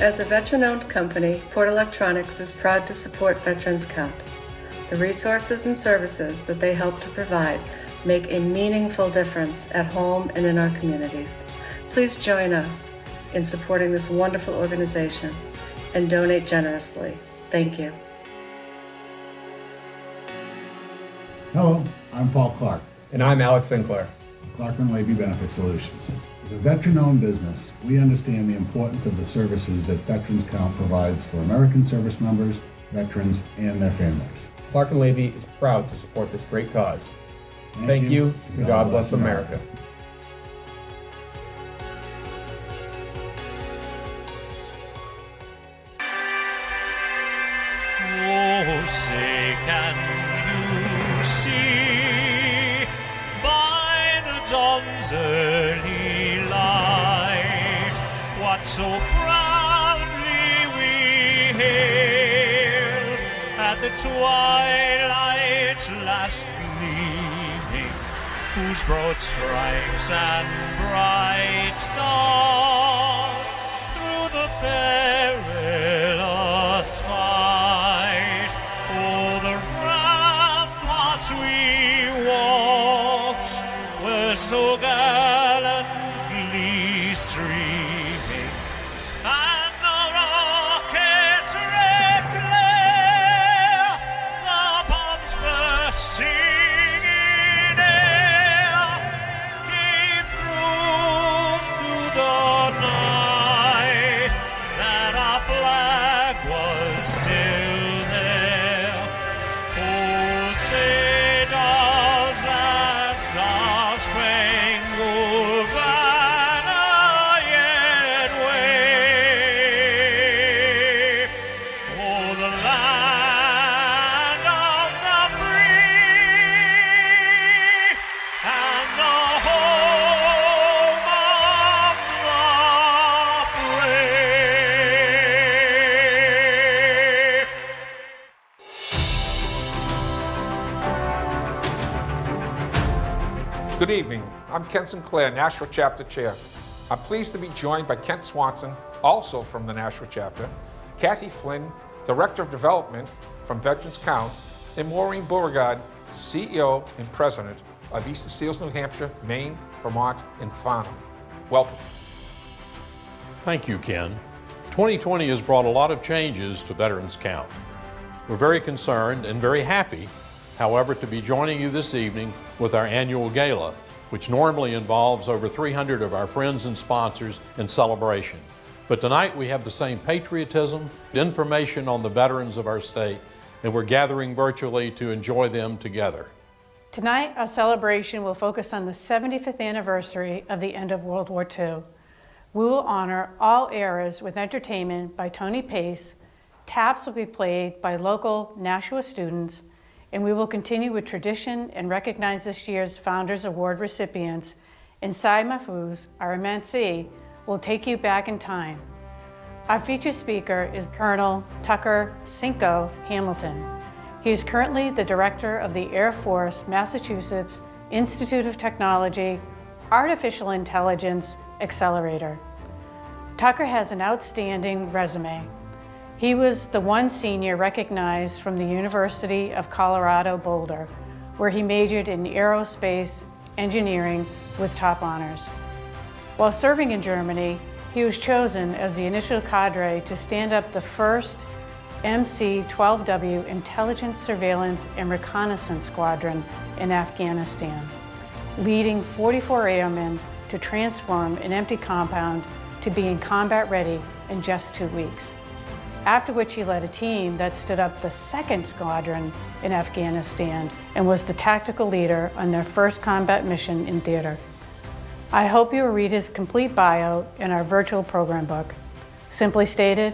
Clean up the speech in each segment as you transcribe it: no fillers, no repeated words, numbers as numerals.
As a veteran-owned company, Port Electronics is proud to support Veterans Count. The resources and services that they help to provide make a meaningful difference at home and in our communities. Please join us in supporting this wonderful organization and donate generously. Thank you. Hello, I'm Paul Clark. And I'm Alex Sinclair. Clark & Levy Benefit Solutions. As a veteran-owned business, we understand the importance of the services that Veterans Count provides for American service members, veterans, and their families. Clark & Levy is proud to support this great cause. Thank you, and God bless America. Oh, say can you see by the dawn's early light what so proudly we hailed at the twilight's last gleaming, whose broad stripes and bright stars through the perilous fight o'er the ramparts we watched were so gallantly streaming, and the rockets red glare, the bombs bursting in air, gave proof to the night that our flag was still there. Oh, say does that star-spangled banner yet wave o'er the land of the free and the home of the brave? Good evening. I'm Ken Sinclair, Nashua Chapter Chair. I'm pleased to be joined by Kent Swanson, also from the Nashua Chapter, Kathy Flynn, Director of Development from Veterans Count, and Maureen Beauregard, CEO and President of Easter Seals, New Hampshire, Maine, Vermont, and Farnham. Welcome. Thank you, Ken. 2020 has brought a lot of changes to Veterans Count. We're very concerned and very happy, however, to be joining you this evening with our annual gala, which normally involves over 300 of our friends and sponsors in celebration. But tonight we have the same patriotism, information on the veterans of our state, and we're gathering virtually to enjoy them together. Tonight, our celebration will focus on the 75th anniversary of the end of World War II. We will honor all eras with entertainment by Tony Pace, taps will be played by local Nashua students, and we will continue with tradition and recognize this year's Founders Award recipients. And Mahfuz, our emcee, will take you back in time. Our featured speaker is Colonel Tucker Cinco Hamilton. He is currently the director of the Air Force Massachusetts Institute of Technology Artificial Intelligence Accelerator. Tucker has an outstanding resume. He was the one senior recognized from the University of Colorado Boulder, where he majored in aerospace engineering with top honors. While serving in Germany, he was chosen as the initial cadre to stand up the first MC-12W Intelligence, Surveillance, and Reconnaissance Squadron in Afghanistan, leading 44 airmen to transform an empty compound to being combat ready in just 2 weeks. After which he led a team that stood up the 2nd Squadron in Afghanistan and was the tactical leader on their first combat mission in theater. I hope you will read his complete bio in our virtual program book. Simply stated,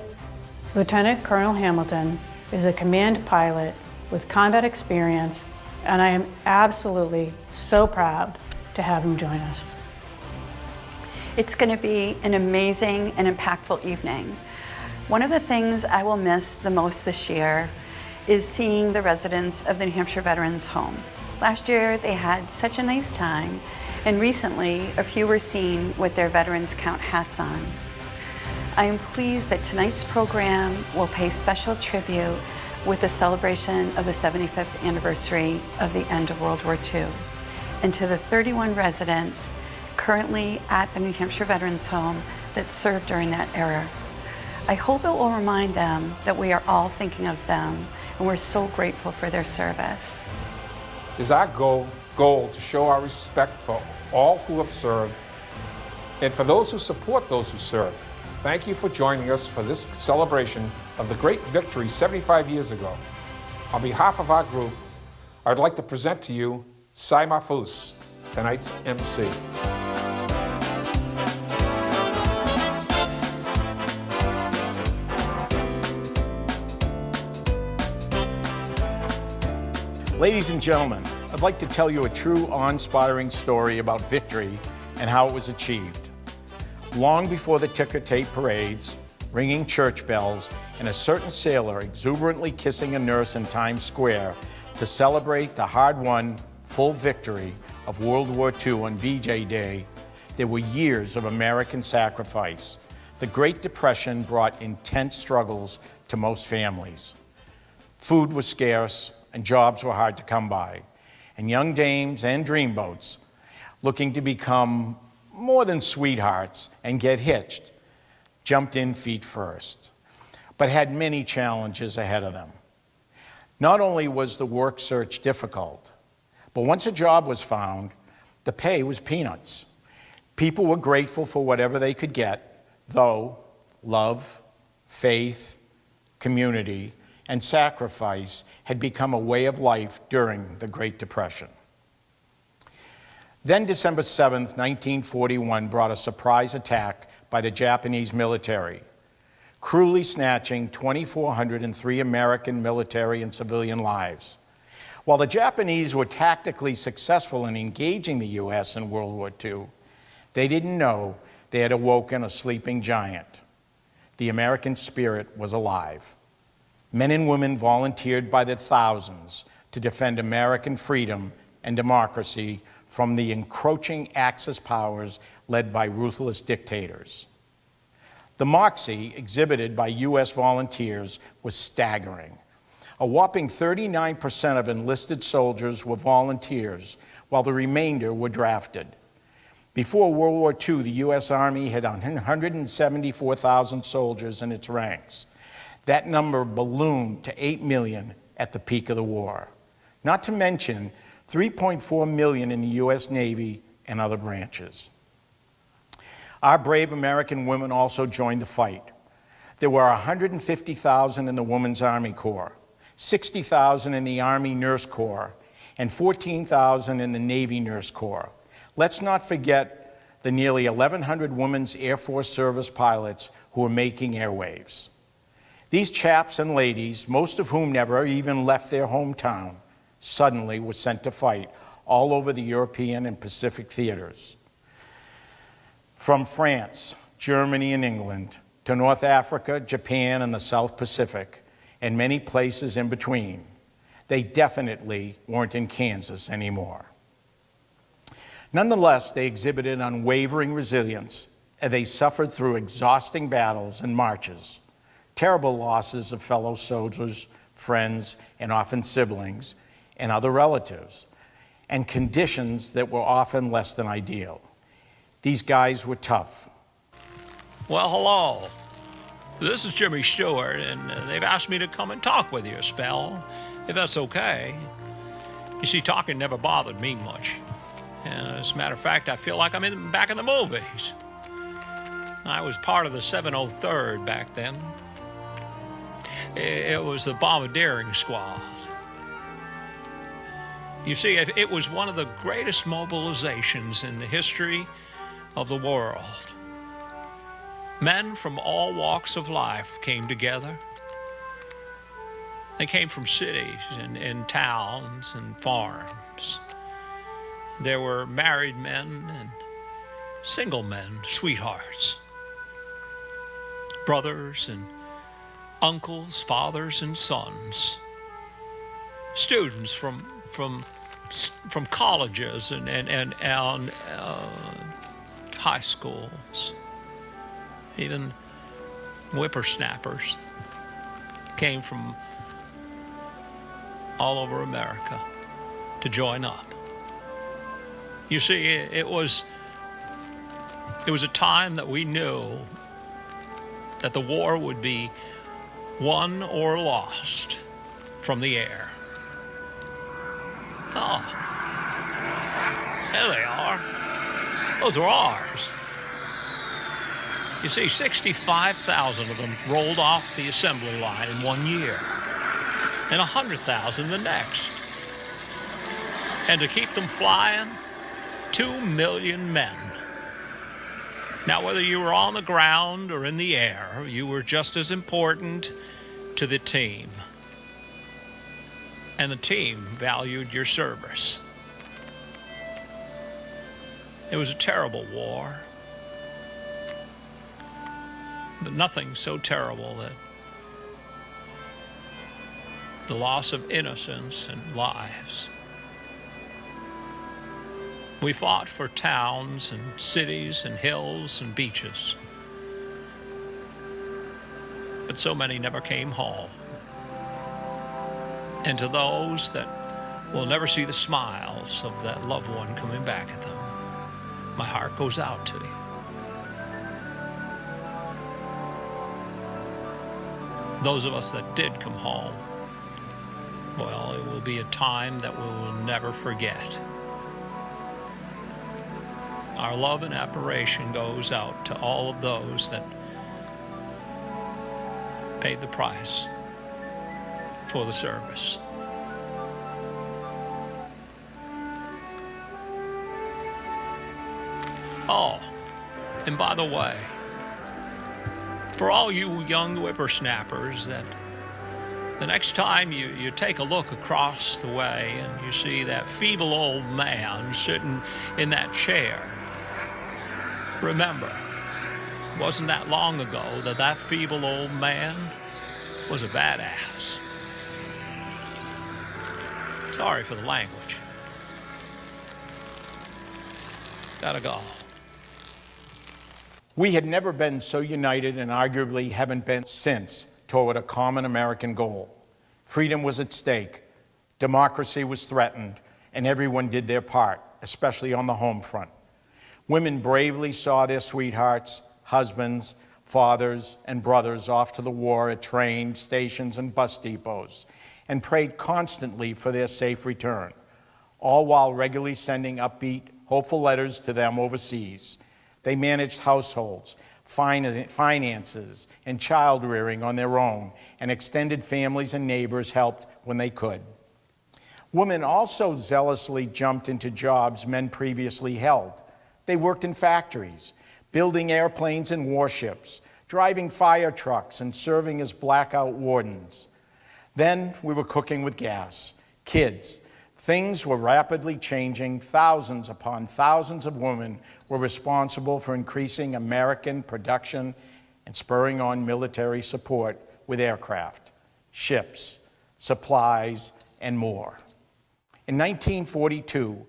Lieutenant Colonel Hamilton is a command pilot with combat experience, and I am absolutely so proud to have him join us. It's going to be an amazing and impactful evening. One of the things I will miss the most this year is seeing the residents of the New Hampshire Veterans Home. Last year they had such a nice time, and recently a few were seen with their Veterans Count hats on. I am pleased that tonight's program will pay special tribute with the celebration of the 75th anniversary of the end of World War II, and to the 31 residents currently at the New Hampshire Veterans Home that served during that era. I hope it will remind them that we are all thinking of them, and we're so grateful for their service. It is our goal to show our respect for all who have served and for those who support those who served. Thank you for joining us for this celebration of the great victory 75 years ago. On behalf of our group, I'd like to present to you Mahfuz, tonight's MC. Ladies and gentlemen, I'd like to tell you a true awe-inspiring story about victory and how it was achieved. Long before the ticker tape parades, ringing church bells, and a certain sailor exuberantly kissing a nurse in Times Square to celebrate the hard-won, full victory of World War II on VJ Day, there were years of American sacrifice. The Great Depression brought intense struggles to most families. Food was scarce, and jobs were hard to come by. And young dames and dreamboats, looking to become more than sweethearts and get hitched, jumped in feet first, but had many challenges ahead of them. Not only was the work search difficult, but once a job was found, the pay was peanuts. People were grateful for whatever they could get, though love, faith, community, and sacrifice had become a way of life during the Great Depression. Then December 7th, 1941 brought a surprise attack by the Japanese military, cruelly snatching 2,403 American military and civilian lives. While the Japanese were tactically successful in engaging the U.S. in World War II, they didn't know they had awoken a sleeping giant. The American spirit was alive. Men and women volunteered by the thousands to defend American freedom and democracy from the encroaching Axis powers led by ruthless dictators. The moxie exhibited by U.S. volunteers was staggering. A whopping 39% of enlisted soldiers were volunteers, while the remainder were drafted. Before World War II, the U.S. Army had 174,000 soldiers in its ranks. That number ballooned to 8 million at the peak of the war. Not to mention 3.4 million in the U.S. Navy and other branches. Our brave American women also joined the fight. There were 150,000 in the Women's Army Corps, 60,000 in the Army Nurse Corps, and 14,000 in the Navy Nurse Corps. Let's not forget the nearly 1,100 Women's Air Force service pilots who were making airwaves. These chaps and ladies, most of whom never even left their hometown, suddenly were sent to fight all over the European and Pacific theaters. From France, Germany, and England, to North Africa, Japan, and the South Pacific, and many places in between, they definitely weren't in Kansas anymore. Nonetheless, they exhibited unwavering resilience as they suffered through exhausting battles and marches, terrible losses of fellow soldiers, friends, and often siblings, and other relatives, and conditions that were often less than ideal. These guys were tough. Well, hello. This is Jimmy Stewart, and they've asked me to come and talk with you a spell, if that's okay. You see, talking never bothered me much. And as a matter of fact, I feel like I'm back in the movies. I was part of the 703rd back then. It was the bombardiering squad. You see, it was one of the greatest mobilizations in the history of the world. Men from all walks of life came together. They came from cities and towns and farms. There were married men and single men, sweethearts, brothers and uncles, fathers and sons, students from colleges and high schools, even whippersnappers came from all over America to join up. You see, it was a time that we knew that the war would be won or lost from the air. Oh, there they are. Those are ours. You see, 65,000 of them rolled off the assembly line in 1 year, and 100,000 the next. And to keep them flying, 2 million men. Now, whether you were on the ground or in the air, you were just as important to the team. And the team valued your service. It was a terrible war, but nothing so terrible that the loss of innocence and lives. We fought for towns and cities and hills and beaches, but so many never came home. And to those that will never see the smiles of that loved one coming back at them, my heart goes out to you. Those of us that did come home, well, it will be a time that we will never forget. Our love and admiration goes out to all of those that paid the price for the service. Oh, and by the way, for all you young whippersnappers, that the next time you take a look across the way and you see that feeble old man sitting in that chair, remember, it wasn't that long ago that feeble old man was a badass. Sorry for the language. Gotta go. We had never been so united and arguably haven't been since toward a common American goal. Freedom was at stake, democracy was threatened, and everyone did their part, especially on the home front. Women bravely saw their sweethearts, husbands, fathers, and brothers off to the war at train stations and bus depots, and prayed constantly for their safe return, all while regularly sending upbeat, hopeful letters to them overseas. They managed households, finances, and child rearing on their own, and extended families and neighbors helped when they could. Women also zealously jumped into jobs men previously held. They worked in factories, building airplanes and warships, driving fire trucks, and serving as blackout wardens. Then we were cooking with gas, kids. Things were rapidly changing. Thousands upon thousands of women were responsible for increasing American production and spurring on military support with aircraft, ships, supplies, and more. In 1942,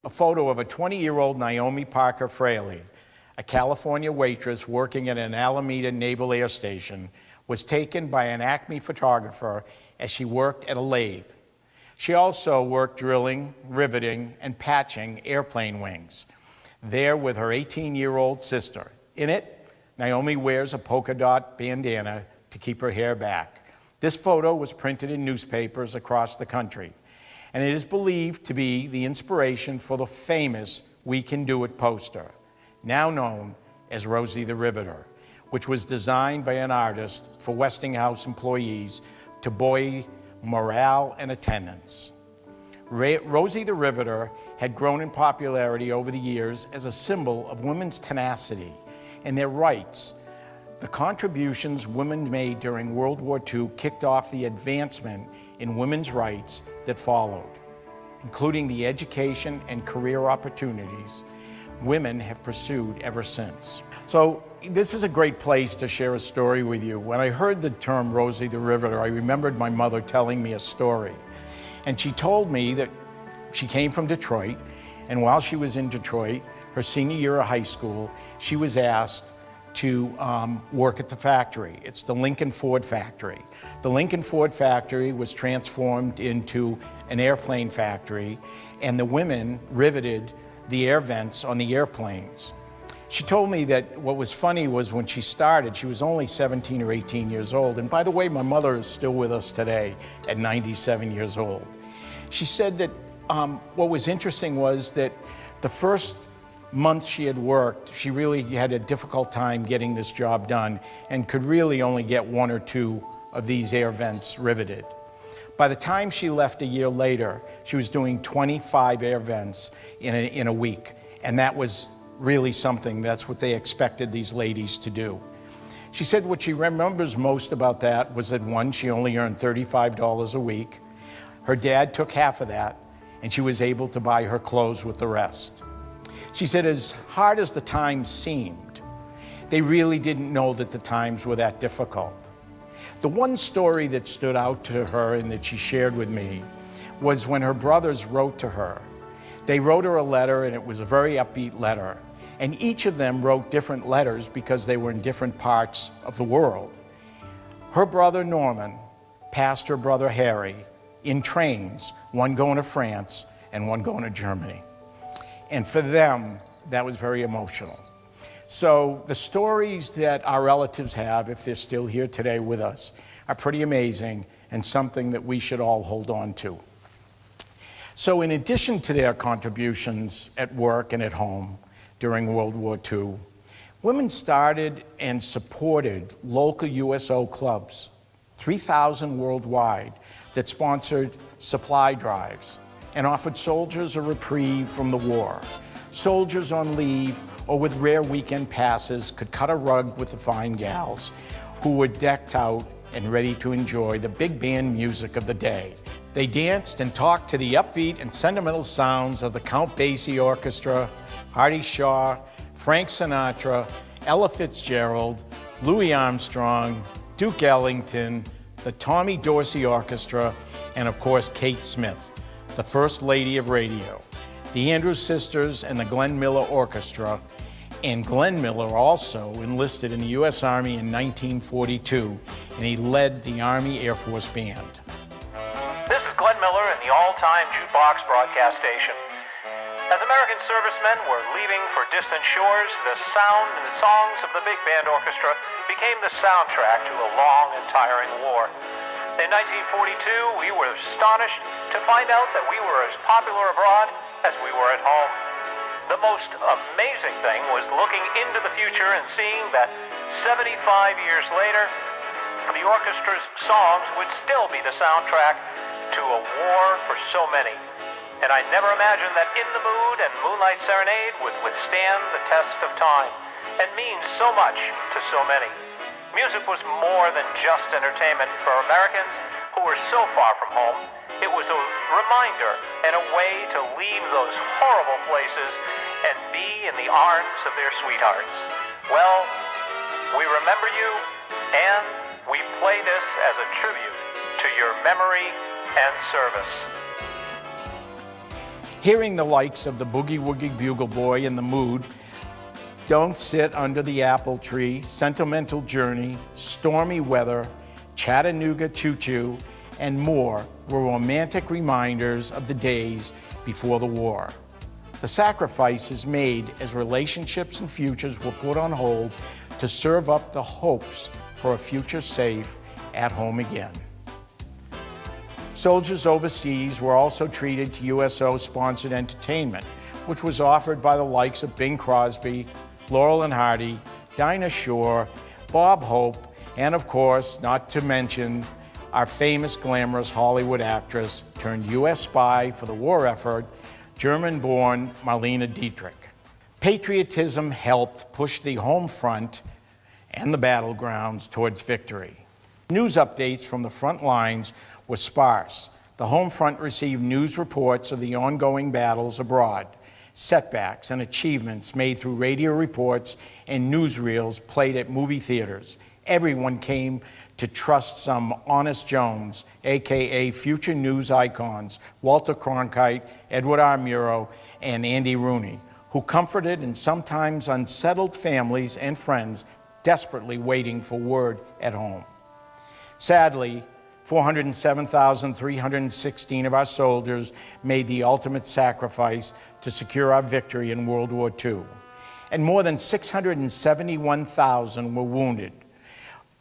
a photo of a 20-year-old Naomi Parker Fraley, a California waitress working at an Alameda Naval Air Station, was taken by an Acme photographer as she worked at a lathe. She also worked drilling, riveting, and patching airplane wings, there with her 18-year-old sister. In it, Naomi wears a polka dot bandana to keep her hair back. This photo was printed in newspapers across the country, and it is believed to be the inspiration for the famous We Can Do It poster, now known as Rosie the Riveter, which was designed by an artist for Westinghouse employees to buoy morale and attendance. Rosie the Riveter had grown in popularity over the years as a symbol of women's tenacity and their rights. The contributions women made during World War II kicked off the advancement in women's rights that followed, including the education and career opportunities women have pursued ever since. So this is a great place to share a story with you. When I heard the term Rosie the Riveter, I remembered my mother telling me a story. And she told me that she came from Detroit, and while she was in Detroit, her senior year of high school, she was asked to work at the factory. It's the Lincoln Ford factory. The Lincoln Ford factory was transformed into an airplane factory, and the women riveted the air vents on the airplanes. She told me that what was funny was when she started, she was only 17 or 18 years old. And by the way, my mother is still with us today at 97 years old. She said that what was interesting was that the first month she had worked, she really had a difficult time getting this job done and could really only get 1 or 2 of these air vents riveted. By the time she left a year later, she was doing 25 air vents in a week. And that was really something. That's what they expected these ladies to do. She said what she remembers most about that was that, one, she only earned $35 a week. Her dad took half of that, and she was able to buy her clothes with the rest. She said as hard as the times seemed, they really didn't know that the times were that difficult. The one story that stood out to her and that she shared with me was when her brothers wrote to her. They wrote her a letter, and it was a very upbeat letter. And each of them wrote different letters because they were in different parts of the world. Her brother Norman passed her brother Harry in trains, one going to France and one going to Germany. And for them, that was very emotional. So the stories that our relatives have, if they're still here today with us, are pretty amazing and something that we should all hold on to. So in addition to their contributions at work and at home during World War II, women started and supported local USO clubs, 3,000 worldwide, that sponsored supply drives and offered soldiers a reprieve from the war. Soldiers on leave or with rare weekend passes could cut a rug with the fine gals who were decked out and ready to enjoy the big band music of the day. They danced and talked to the upbeat and sentimental sounds of the Count Basie Orchestra, Artie Shaw, Frank Sinatra, Ella Fitzgerald, Louis Armstrong, Duke Ellington, the Tommy Dorsey Orchestra, and of course Kate Smith, the First Lady of Radio, the Andrews Sisters, and the Glenn Miller Orchestra. And Glenn Miller also enlisted in the U.S. Army in 1942, and he led the Army Air Force Band. This is Glenn Miller in the all-time jukebox broadcast station. As American servicemen were leaving for distant shores, the sound and songs of the big band orchestra became the soundtrack to a long and tiring war. In 1942, we were astonished to find out that we were as popular abroad as we were at home. The most amazing thing was looking into the future and seeing that 75 years later, the orchestra's songs would still be the soundtrack to a war for so many. And I never imagined that In the Mood and Moonlight Serenade would withstand the test of time and mean so much to so many. Music was more than just entertainment for Americans who were so far from home. It was a reminder and a way to leave those horrible places and be in the arms of their sweethearts. Well, we remember you, and we play this as a tribute to your memory and service. Hearing the likes of the Boogie Woogie Bugle Boy in The Mood, Don't Sit Under the Apple Tree, Sentimental Journey, Stormy Weather, Chattanooga Choo Choo, and more were romantic reminders of the days before the war. The sacrifices made as relationships and futures were put on hold to serve up the hopes for a future safe at home again. Soldiers overseas were also treated to USO-sponsored entertainment, which was offered by the likes of Bing Crosby, Laurel and Hardy, Dinah Shore, Bob Hope, and of course, not to mention, our famous glamorous Hollywood actress turned U.S. spy for the war effort, German-born Marlene Dietrich. Patriotism helped push the home front and the battlegrounds towards victory. News updates from the front lines were sparse. The home front received news reports of the ongoing battles abroad, setbacks and achievements made through radio reports and newsreels played at movie theaters. Everyone came to trust some Honest Jones, AKA future news icons, Walter Cronkite, Edward R. Murrow, and Andy Rooney, who comforted and sometimes unsettled families and friends desperately waiting for word at home. Sadly, 407,316 of our soldiers made the ultimate sacrifice to secure our victory in World War II, and more than 671,000 were wounded.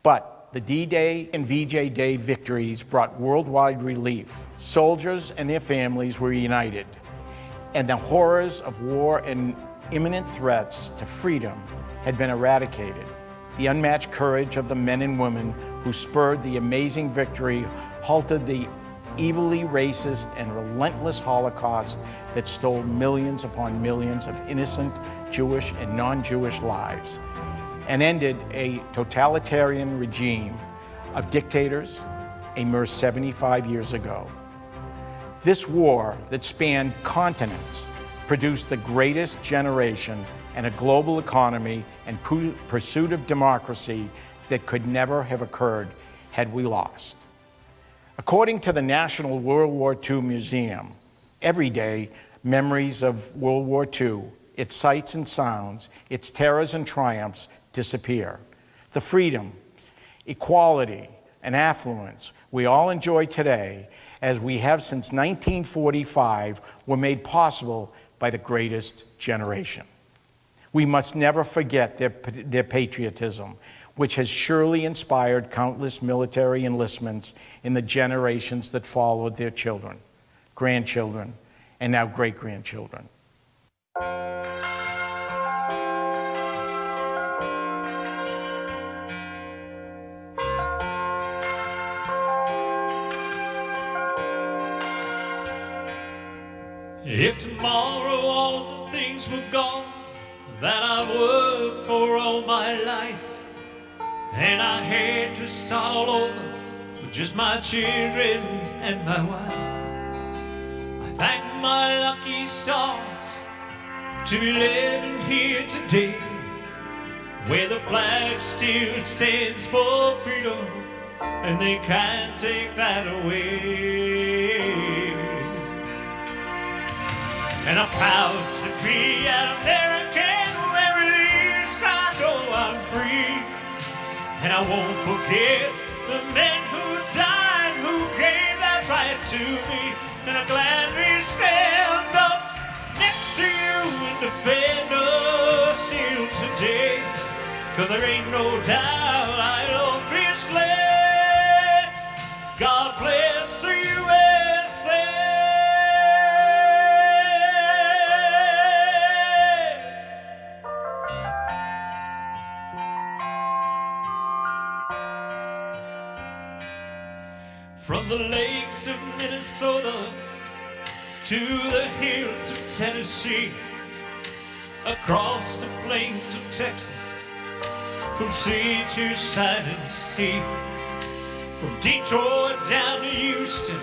But the D-Day and VJ Day victories brought worldwide relief. Soldiers and their families were united, and the horrors of war and imminent threats to freedom had been eradicated. The unmatched courage of the men and women who spurred the amazing victory halted the evilly racist and relentless Holocaust that stole millions upon millions of innocent Jewish and non-Jewish lives and ended a totalitarian regime of dictators a mere 75 years ago. This war that spanned continents produced the greatest generation and a global economy and pursuit of democracy that could never have occurred had we lost. According to the National World War II Museum, every day memories of World War II, its sights and sounds, its terrors and triumphs disappear. The freedom, equality, and affluence we all enjoy today, as we have since 1945, were made possible by the greatest generation. We must never forget their patriotism, which has surely inspired countless military enlistments in the generations that followed their children, grandchildren, and now great-grandchildren. If tomorrow all the things were gone that I've worked for all my life, and I had to start all over with just my children and my wife, I thank my lucky stars to be living here today, where the flag still stands for freedom, and they can't take that away. And I'm proud to be an American, where at least I know I'm free. And I won't forget the men who died, who gave that right to me. And I'm glad we stand up next to you and defend us here today. 'Cause there ain't no doubt I love this land. God bless the USA. From the lakes of Minnesota to the hills of Tennessee, across the plains of Texas, from sea to shining sea, from Detroit down to Houston,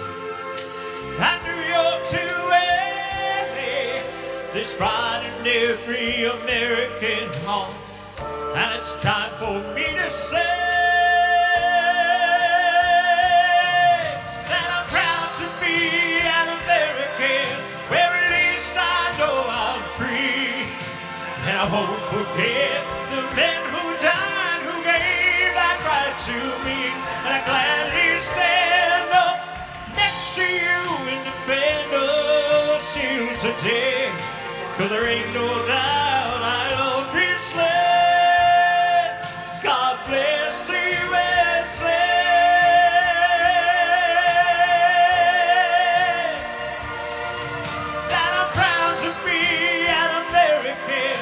and New York to LA, there's pride in every American heart, and it's time for me to say I won't forget the men who died, who gave that right to me. And I gladly stand up next to you and defend us here today. 'Cause there ain't no doubt I love this land. God bless the USA. That I'm proud to be an American,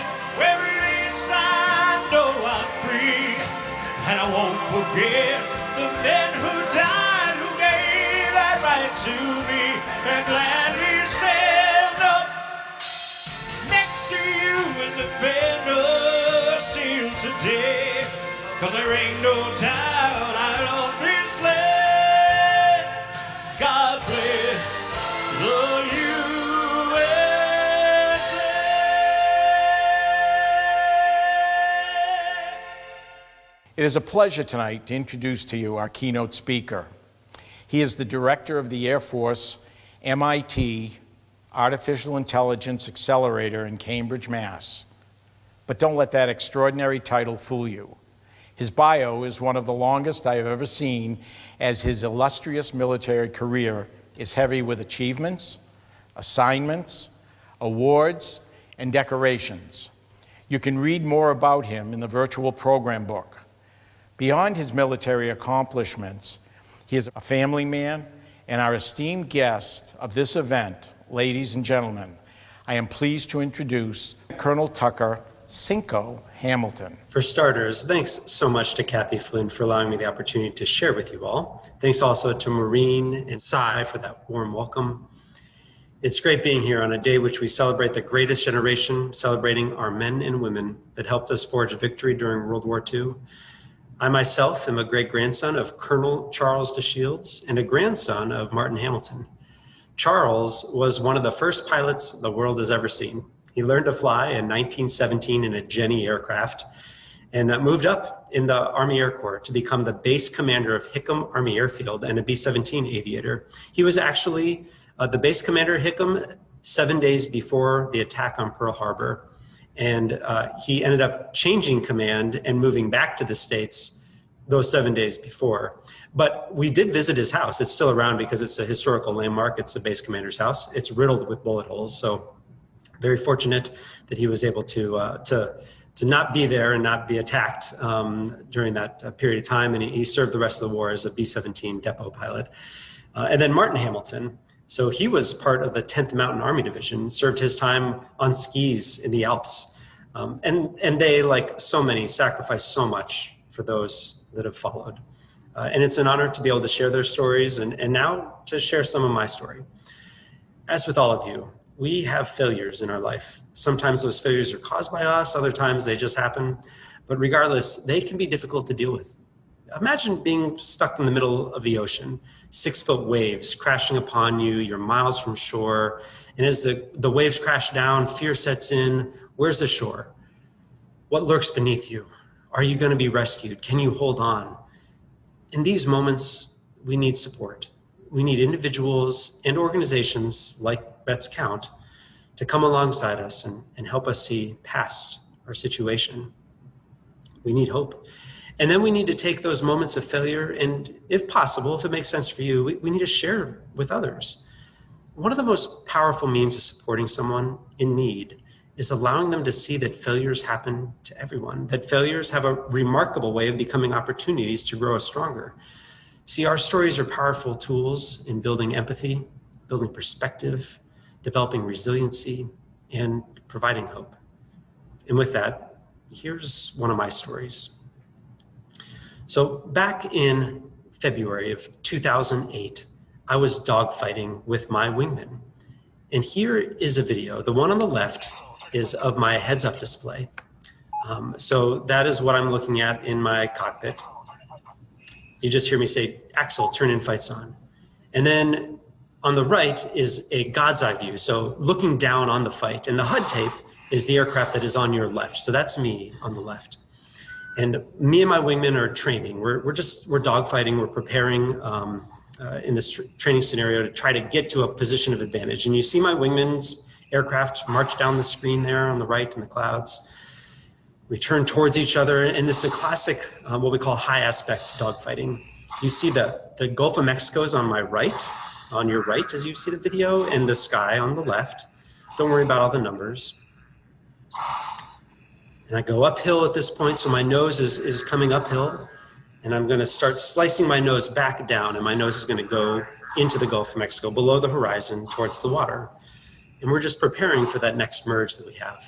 and I won't forget the men who died, who gave that right to me. And gladly stand up next to you and defend us here today. 'Cause there ain't no doubt I love this land. God bless the USA. It is a pleasure tonight to introduce to you our keynote speaker. He is the director of the Air Force MIT Artificial Intelligence Accelerator in Cambridge, Mass. But don't let that extraordinary title fool you. His bio is one of the longest I have ever seen, as his illustrious military career is heavy with achievements, assignments, awards, and decorations. You can read more about him in the virtual program book. Beyond his military accomplishments, he is a family man and our esteemed guest of this event. Ladies and gentlemen, I am pleased to introduce Colonel Tucker Cinco Hamilton. For starters, thanks so much to Kathy Flynn for allowing me the opportunity to share with you all. Thanks also to Maureen and Cy for that warm welcome. It's great being here on a day which we celebrate the greatest generation, celebrating our men and women that helped us forge victory during World War II. I myself am a great-grandson of Colonel Charles DeShields and a grandson of Martin Hamilton. Charles was one of the first pilots the world has ever seen. He learned to fly in 1917 in a Jenny aircraft and moved up in the Army Air Corps to become the base commander of Hickam Army Airfield and a B-17 aviator. He was actually the base commander at Hickam 7 days before the attack on Pearl Harbor. And he ended up changing command and moving back to the States those 7 days before. But we did visit his house. It's still around because it's a historical landmark. It's the base commander's house. It's riddled with bullet holes. So very fortunate that he was able to not be there and not be attacked during that period of time. And he served the rest of the war as a B-17 depot pilot. And then Martin Hamilton. So he was part of the 10th Mountain Army Division, served his time on skis in the Alps. And they, like so many, sacrificed so much for those that have followed. And it's an honor to be able to share their stories and now to share some of my story. As with all of you, we have failures in our life. Sometimes those failures are caused by us, other times they just happen. But regardless, they can be difficult to deal with. Imagine being stuck in the middle of the ocean, 6-foot waves crashing upon you, you're miles from shore. And as the waves crash down, fear sets in. Where's the shore? What lurks beneath you? Are you going to be rescued? Can you hold on? In these moments, we need support. We need individuals and organizations like Vets Count to come alongside us and help us see past our situation. We need hope. And then we need to take those moments of failure and, if possible, if it makes sense for you, we need to share with others. One of the most powerful means of supporting someone in need is allowing them to see that failures happen to everyone, that failures have a remarkable way of becoming opportunities to grow us stronger. See, our stories are powerful tools in building empathy, building perspective, developing resiliency, and providing hope. And with that, here's one of my stories. So back in February of 2008, I was dogfighting with my wingman. And here is a video. The one on the left is of my heads-up display. So that is what I'm looking at in my cockpit. You just hear me say, Axel, turn in fights on. And then on the right is a God's eye view, so looking down on the fight. And the HUD tape is the aircraft that is on your left. So that's me on the left. And me and my wingman are training. We're dogfighting. We're preparing in this training scenario to try to get to a position of advantage. And you see my wingman's aircraft march down the screen there on the right in the clouds. We turn towards each other, and this is a classic, what we call high aspect dogfighting. You see the Gulf of Mexico is on my right, on your right as you see the video, and the sky on the left. Don't worry about all the numbers. And I go uphill at this point, so my nose is coming uphill, and I'm gonna start slicing my nose back down, and my nose is gonna go into the Gulf of Mexico, below the horizon, towards the water. And we're just preparing for that next merge that we have.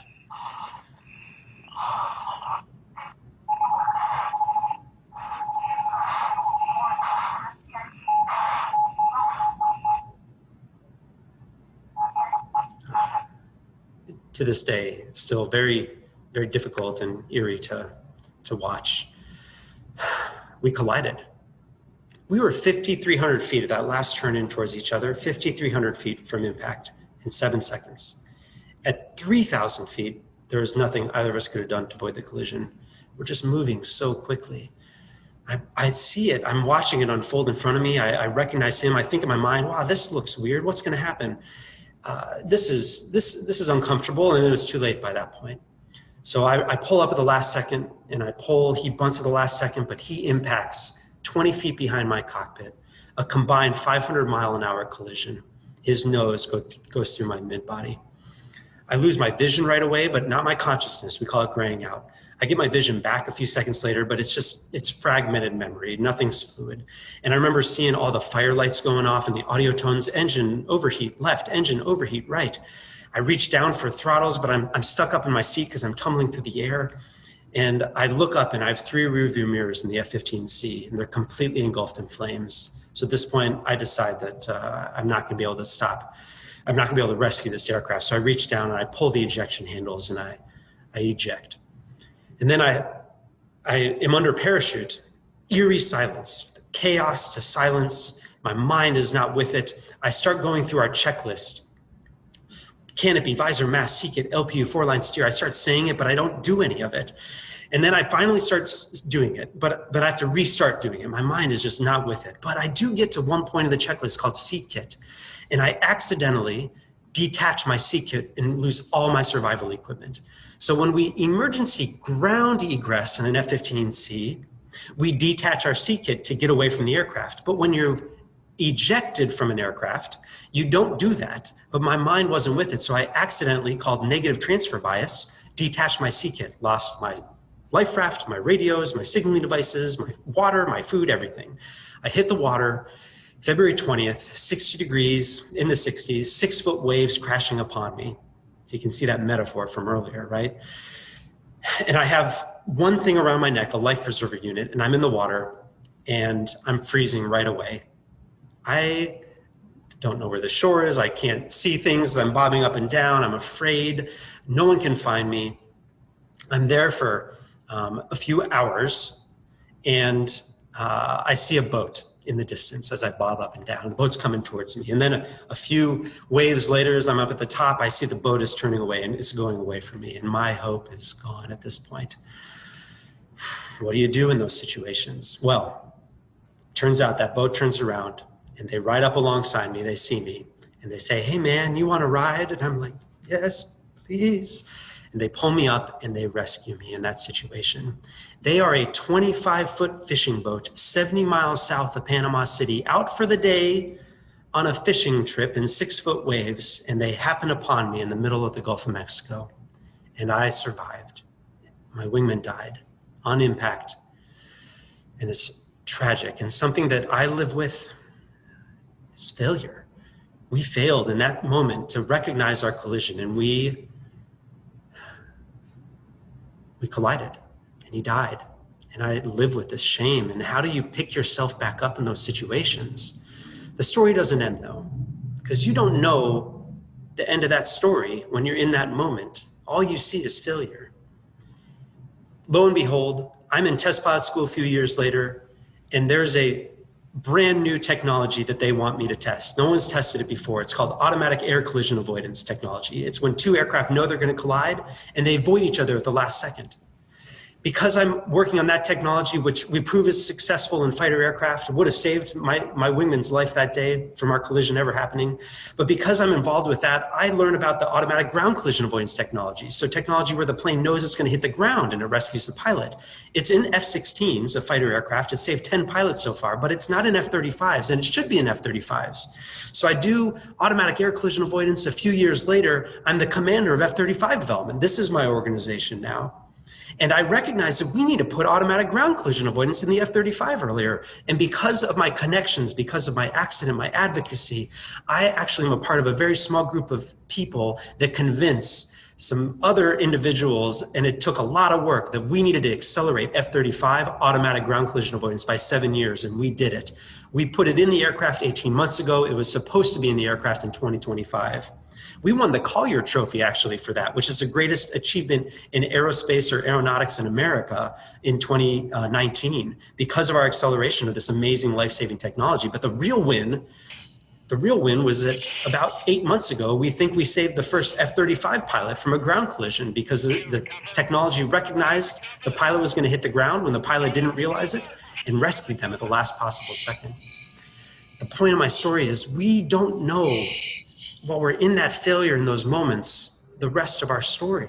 To this day, still very, very difficult and eerie to watch. We collided. We were 5,300 feet at that last turn in towards each other, 5,300 feet from impact in 7 seconds. At 3,000 feet, there was nothing either of us could have done to avoid the collision. We're just moving so quickly. I see it, I'm watching it unfold in front of me. I recognize him. I think in my mind, wow, this looks weird. What's gonna happen? This is uncomfortable, and it was too late by that point. So I pull up at the last second, and he bunts at the last second, but he impacts 20 feet behind my cockpit, a combined 500-mile-an-hour collision. His nose goes through my mid-body. I lose my vision right away, but not my consciousness. We call it graying out. I get my vision back a few seconds later, but it's fragmented memory. Nothing's fluid. And I remember seeing all the fire lights going off and the audio tones, engine overheat left, engine overheat right. I reach down for throttles, but I'm stuck up in my seat because I'm tumbling through the air. And I look up and I have 3 rearview mirrors in the F-15C, and they're completely engulfed in flames. So at this point, I decide that I'm not going to be able to stop. I'm not going to be able to rescue this aircraft. So I reach down and I pull the ejection handles and I eject. And then I am under parachute, eerie silence, chaos to silence. My mind is not with it. I start going through our checklist. Canopy, visor, mast, seat kit, LPU, 4-line steer. I start saying it, but I don't do any of it. And then I finally start doing it, but I have to restart doing it. My mind is just not with it. But I do get to one point of the checklist called seat kit. And I accidentally detach my seat kit and lose all my survival equipment. So when we emergency ground egress in an F-15C, we detach our seat kit to get away from the aircraft. But when you're ejected from an aircraft, you don't do that. But my mind wasn't with it. So I accidentally, called negative transfer bias, detached my seat kit, lost my life raft, my radios, my signaling devices, my water, my food, everything. I hit the water, February 20th, 60 degrees in the 60s, 6-foot waves crashing upon me. So you can see that metaphor from earlier, right? And I have one thing around my neck, a life preserver unit, and I'm in the water and I'm freezing right away. I don't know where the shore is. I can't see things. I'm bobbing up and down. I'm afraid. No one can find me. I'm there for a few hours, and I see a boat in the distance as I bob up and down. The boat's coming towards me. And then a few waves later, as I'm up at the top, I see the boat is turning away and it's going away from me. And my hope is gone at this point. What do you do in those situations? Well, turns out that boat turns around and they ride up alongside me. They see me and they say, "Hey man, you want to ride?" And I'm like, "Yes, please." And they pull me up and they rescue me in that situation. They are a 25-foot fishing boat, 70 miles south of Panama City, out for the day on a fishing trip in 6-foot waves, and they happen upon me in the middle of the Gulf of Mexico. And I survived. My wingman died on impact. And it's tragic. And something that I live with is failure. We failed in that moment to recognize our collision, and we collided, and he died. And I live with this shame. And how do you pick yourself back up in those situations? The story doesn't end though, because you don't know the end of that story when you're in that moment. All you see is failure. Lo and behold, I'm in test pilot school a few years later, and there's a brand new technology that they want me to test. No one's tested it before. It's called automatic air collision avoidance technology. It's when 2 aircraft know they're going to collide and they avoid each other at the last second. Because I'm working on that technology, which we prove is successful in fighter aircraft, would have saved my wingman's life that day from our collision ever happening. But because I'm involved with that, I learn about the automatic ground collision avoidance technology. So technology where the plane knows it's going to hit the ground and it rescues the pilot. It's in F-16s, a fighter aircraft. It's saved 10 pilots so far, but it's not in F-35s, and it should be in F-35s. So I do automatic air collision avoidance. A few years later, I'm the commander of F-35 development. This is my organization now. And I recognize that we need to put automatic ground collision avoidance in the F-35 earlier. And because of my connections, because of my accident, my advocacy, I actually am a part of a very small group of people that convince some other individuals, and it took a lot of work, that we needed to accelerate F-35 automatic ground collision avoidance by 7 years, and we did it. We put it in the aircraft 18 months ago. It was supposed to be in the aircraft in 2025. We won the Collier Trophy actually for that, which is the greatest achievement in aerospace or aeronautics in America in 2019 because of our acceleration of this amazing life-saving technology. But the real win was that about 8 months ago, we think we saved the first F-35 pilot from a ground collision because the technology recognized the pilot was going to hit the ground when the pilot didn't realize it and rescued them at the last possible second. The point of my story is we don't know, while we're in that failure in those moments, the rest of our story.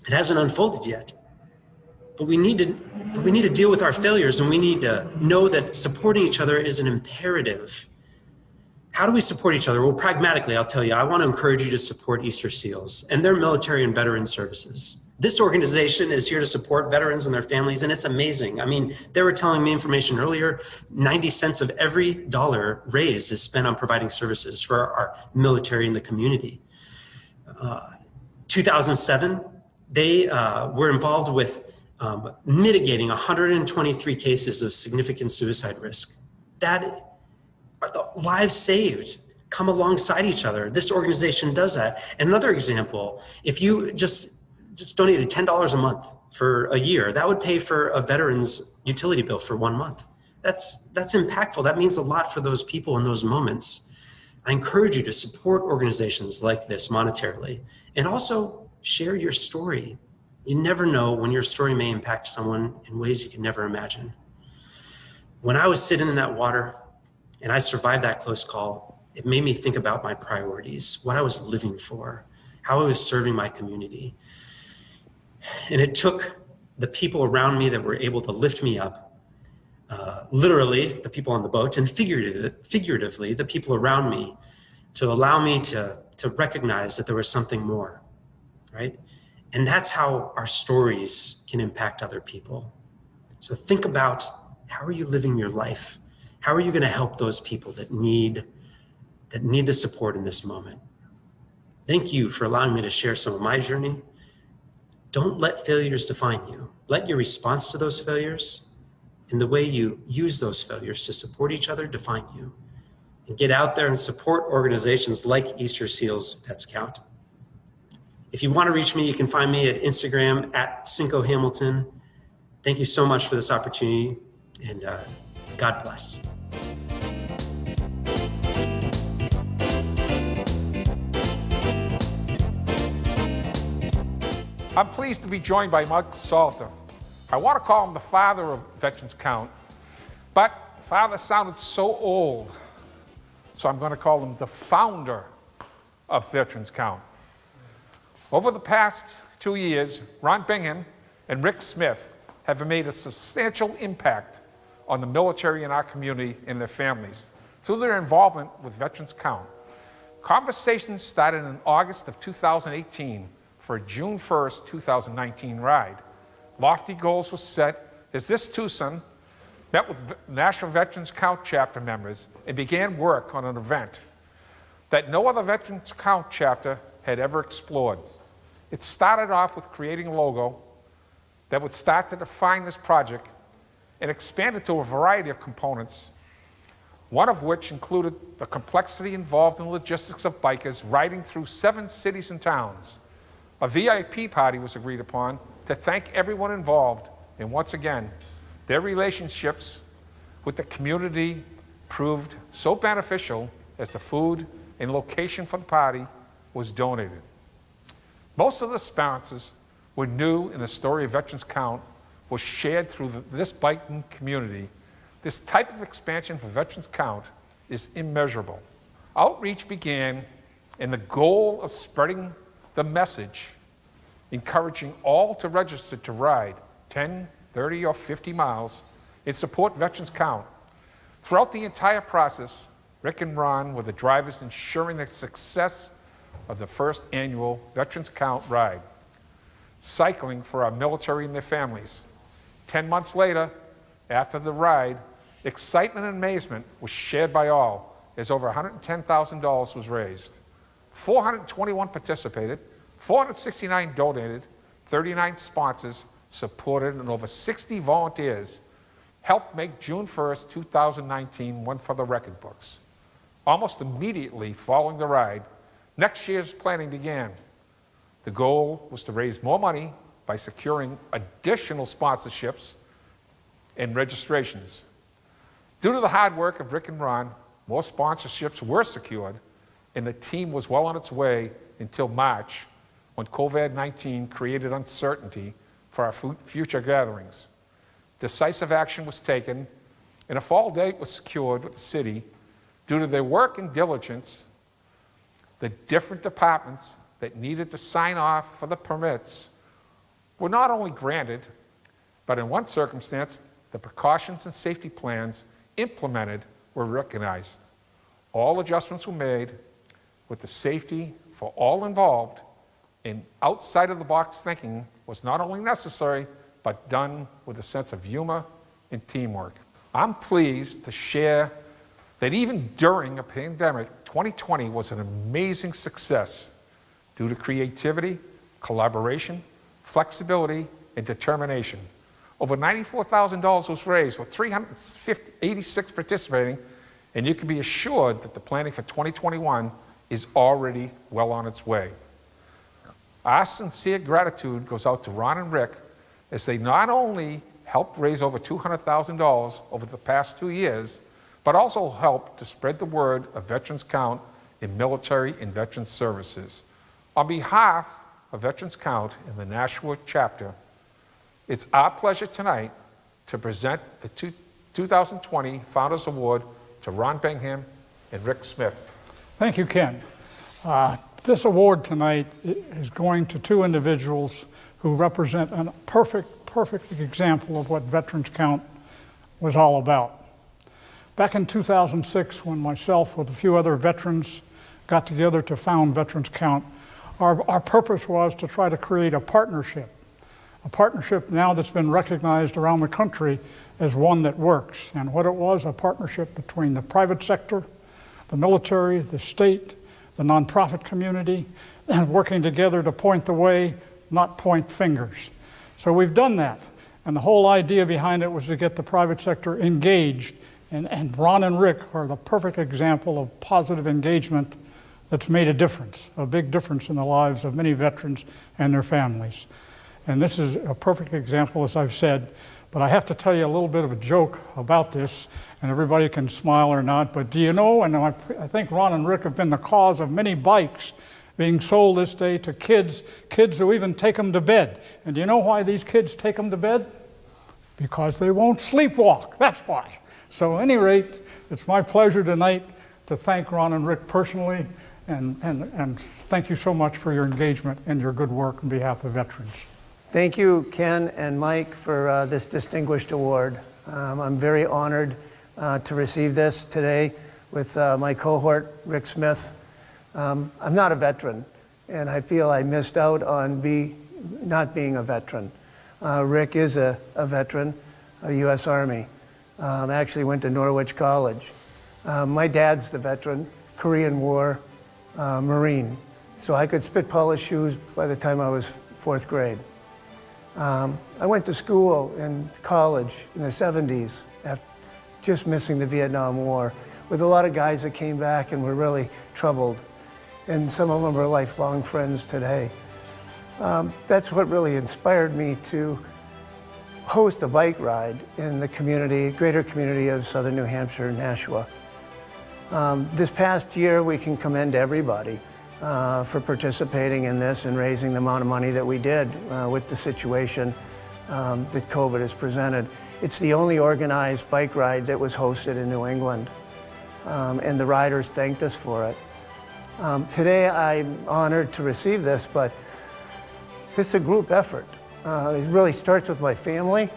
It hasn't unfolded yet. But we need to deal with our failures, and we need to know that supporting each other is an imperative. How do we support each other? Well, pragmatically, I'll tell you, I want to encourage you to support Easter SEALs and their military and veteran services. This organization is here to support veterans and their families, and it's amazing. I mean, they were telling me information earlier, 90 cents of every dollar raised is spent on providing services for our military and the community. 2007, they were involved with mitigating 123 cases of significant suicide risk. That are the lives saved come alongside each other. This organization does that. And another example, if you just donated $10 a month for a year, that would pay for a veteran's utility bill for 1 month. That's impactful. That means a lot for those people in those moments. I encourage you to support organizations like this monetarily, and also share your story. You never know when your story may impact someone in ways you can never imagine. When I was sitting in that water and I survived that close call, it made me think about my priorities, what I was living for, how I was serving my community. And it took the people around me that were able to lift me up, literally the people on the boat, and figuratively the people around me, to allow me to recognize that there was something more, right? And that's how our stories can impact other people. So think about, how are you living your life? How are you going to help those people that need the support in this moment? Thank you for allowing me to share some of my journey. Don't let failures define you. Let your response to those failures and the way you use those failures to support each other define you. And get out there and support organizations like Easter SEALs Vets Count. If you want to reach me, you can find me at Instagram at Cinco Hamilton. Thank you so much for this opportunity, and God bless. I'm pleased to be joined by Mike Salter. I want to call him the father of Veterans Count, but father sounded so old, so I'm going to call him the founder of Veterans Count. Over the past 2 years, Ron Bingham and Rick Smith have made a substantial impact on the military in our community and their families through their involvement with Veterans Count. Conversations started in August of 2018 for a June 1st, 2019 ride. Lofty goals were set as this twosome met with National Veterans Count Chapter members and began work on an event that no other Veterans Count chapter had ever explored. It started off with creating a logo that would start to define this project and expanded to a variety of components, one of which included the complexity involved in logistics of bikers riding through 7 cities and towns. A VIP party was agreed upon to thank everyone involved, and once again, their relationships with the community proved so beneficial as the food and location for the party was donated. Most of the sponsors were new, and the story of Veterans Count was shared through this biking community. This type of expansion for Veterans Count is immeasurable. Outreach began in the goal of spreading the message, encouraging all to register to ride 10, 30, or 50 miles and support Veterans Count. Throughout the entire process, Rick and Ron were the drivers ensuring the success of the first annual Veterans Count ride, cycling for our military and their families. 10 months later, after the ride, excitement and amazement was shared by all as over $110,000 was raised. 421 participated, 469 donated, 39 sponsors supported, and over 60 volunteers helped make June 1st, 2019 one for the record books. Almost immediately following the ride, next year's planning began. The goal was to raise more money by securing additional sponsorships and registrations. Due to the hard work of Rick and Ron, more sponsorships were secured, and the team was well on its way until March, when COVID-19 created uncertainty for our future gatherings. Decisive action was taken, and a fall date was secured with the city. Due to their work and diligence, the different departments that needed to sign off for the permits were not only granted, but in one circumstance, the precautions and safety plans implemented were recognized. All adjustments were made with the safety for all involved, and outside of the box thinking was not only necessary, but done with a sense of humor and teamwork. I'm pleased to share that even during a pandemic, 2020 was an amazing success due to creativity, collaboration, flexibility, and determination. Over $94,000 was raised with 386 participating, and you can be assured that the planning for 2021 is already well on its way. Our sincere gratitude goes out to Ron and Rick as they not only helped raise over $200,000 over the past 2 years, but also helped to spread the word of Veterans Count in military and veterans services. On behalf of Veterans Count in the Nashua Chapter, it's our pleasure tonight to present the 2020 Founders Award to Ron Bingham and Rick Smith. Thank you, Ken. This award tonight is going to two individuals who represent a perfect example of what Veterans Count was all about. Back in 2006, when myself with a few other veterans got together to found Veterans Count, our purpose was to try to create a partnership now that's been recognized around the country as one that works. And what it was, a partnership between the private sector, the military, the state, the nonprofit community, and working together to point the way, not point fingers. So we've done that. And the whole idea behind it was to get the private sector engaged. And Ron and Rick are the perfect example of positive engagement that's made a difference, a big difference in the lives of many veterans and their families. And this is a perfect example, as I've said, but I have to tell you a little bit of a joke about this, and everybody can smile or not, but do you know, and I think Ron and Rick have been the cause of many bikes being sold this day to kids who even take them to bed. And do you know why these kids take them to bed? Because they won't sleepwalk, that's why. So at any rate, it's my pleasure tonight to thank Ron and Rick personally, and thank you so much for your engagement and your good work on behalf of veterans. Thank you, Ken and Mike, for this distinguished award. I'm very honored to receive this today with my cohort, Rick Smith. I'm not a veteran, and I feel I missed out on not being a veteran. Rick is a veteran of the U.S. Army. Actually went to Norwich College. My dad's the veteran, Korean War, Marine. So I could spit polish shoes by the time I was 4th grade. I went to school and college in the 70s, after just missing the Vietnam War, with a lot of guys that came back and were really troubled. And some of them are lifelong friends today. That's what really inspired me to host a bike ride in the community, greater community of southern New Hampshire, Nashua. This past year, we can commend everybody for participating in this and raising the amount of money that we did with the situation that COVID has presented. It's the only organized bike ride that was hosted in New England, and the riders thanked us for it. Today, I'm honored to receive this, but it's a group effort. It really starts with my family,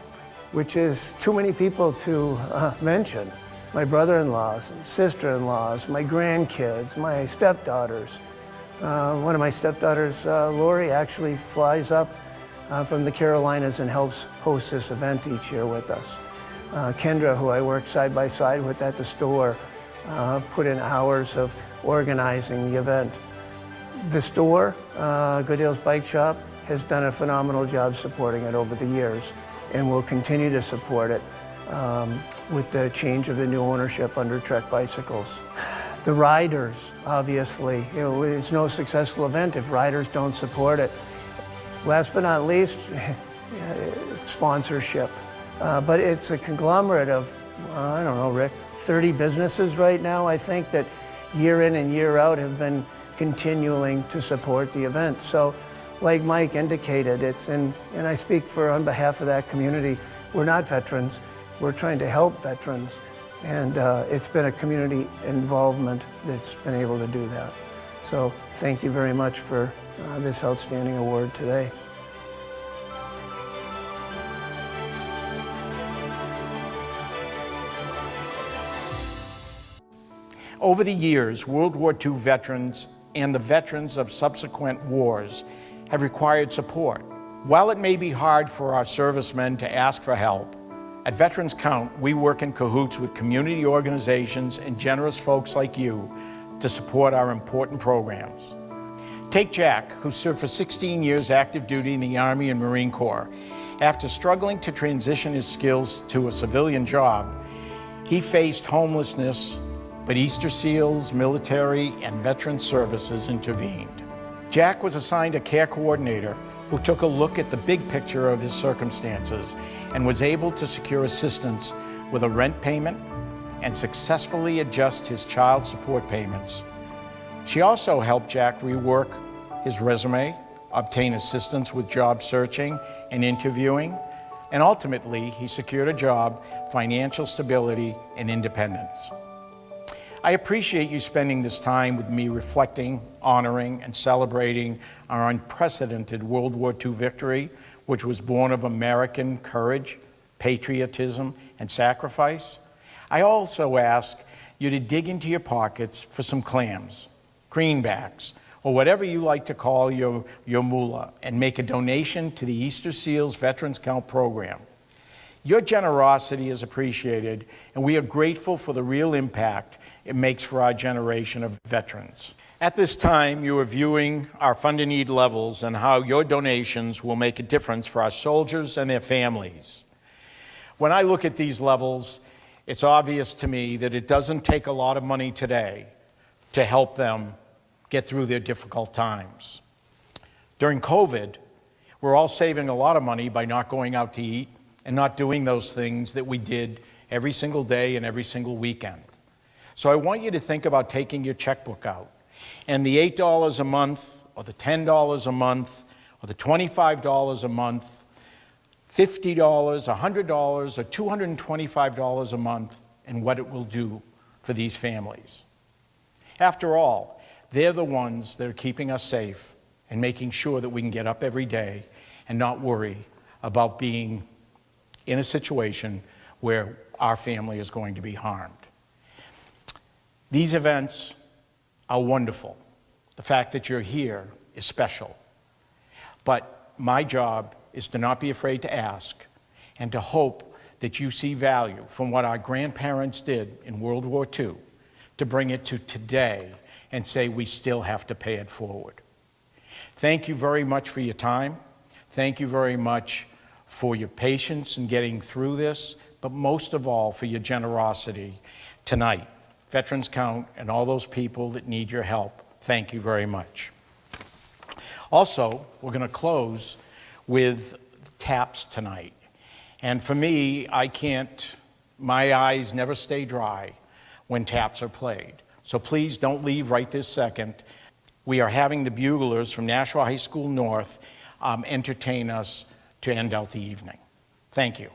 which is too many people to mention. My brother-in-laws and sister-in-laws, my grandkids, my stepdaughters. One of my stepdaughters, Lori, actually flies up from the Carolinas and helps host this event each year with us. Kendra, who I work side by side with at the store, put in hours of organizing the event. The store, Good Hills Bike Shop, has done a phenomenal job supporting it over the years and will continue to support it with the change of the new ownership under Trek Bicycles. The riders, obviously, it's no successful event if riders don't support it. Last but not least, sponsorship. But it's a conglomerate of, I don't know, Rick, 30 businesses right now, I think, that year in and year out have been continuing to support the event. So, like Mike indicated, and I speak on behalf of that community, we're not veterans, we're trying to help veterans. And it's been a community involvement that's been able to do that. So thank you very much for this outstanding award today. Over the years, World War II veterans and the veterans of subsequent wars have required support. While it may be hard for our servicemen to ask for help, at Veterans Count, we work in cahoots with community organizations and generous folks like you to support our important programs. Take Jack, who served for 16 years active duty in the Army and Marine Corps. After struggling to transition his skills to a civilian job, he faced homelessness, but Easter SEALs, military, and veteran services intervened. Jack was assigned a care coordinator who took a look at the big picture of his circumstances and was able to secure assistance with a rent payment and successfully adjust his child support payments. She also helped Jack rework his resume, obtain assistance with job searching and interviewing, and ultimately he secured a job, financial stability, and independence. I appreciate you spending this time with me reflecting, honoring, and celebrating our unprecedented World War II victory, which was born of American courage, patriotism, and sacrifice. I also ask you to dig into your pockets for some clams, greenbacks, or whatever you like to call your moolah, and make a donation to the Easter SEALs Veterans Count program. Your generosity is appreciated, and we are grateful for the real impact it makes for our generation of veterans. At this time, you are viewing our Fund a Need levels and how your donations will make a difference for our soldiers and their families. When I look at these levels, it's obvious to me that it doesn't take a lot of money today to help them get through their difficult times. During COVID, we're all saving a lot of money by not going out to eat and not doing those things that we did every single day and every single weekend. So I want you to think about taking your checkbook out, and the $8 a month, or the $10 a month, or the $25 a month, $50, $100, or $225 a month, and what it will do for these families. After all, they're the ones that are keeping us safe and making sure that we can get up every day and not worry about being in a situation where our family is going to be harmed. These events are wonderful. The fact that you're here is special. But my job is to not be afraid to ask and to hope that you see value from what our grandparents did in World War II to bring it to today and say we still have to pay it forward. Thank you very much for your time. Thank you very much for your patience in getting through this, but most of all for your generosity tonight. Veterans Count and all those people that need your help, thank you very much. Also, we're going to close with taps tonight. And for me, my eyes never stay dry when taps are played. So please don't leave right this second. We are having the buglers from Nashua High School North entertain us to end out the evening. Thank you.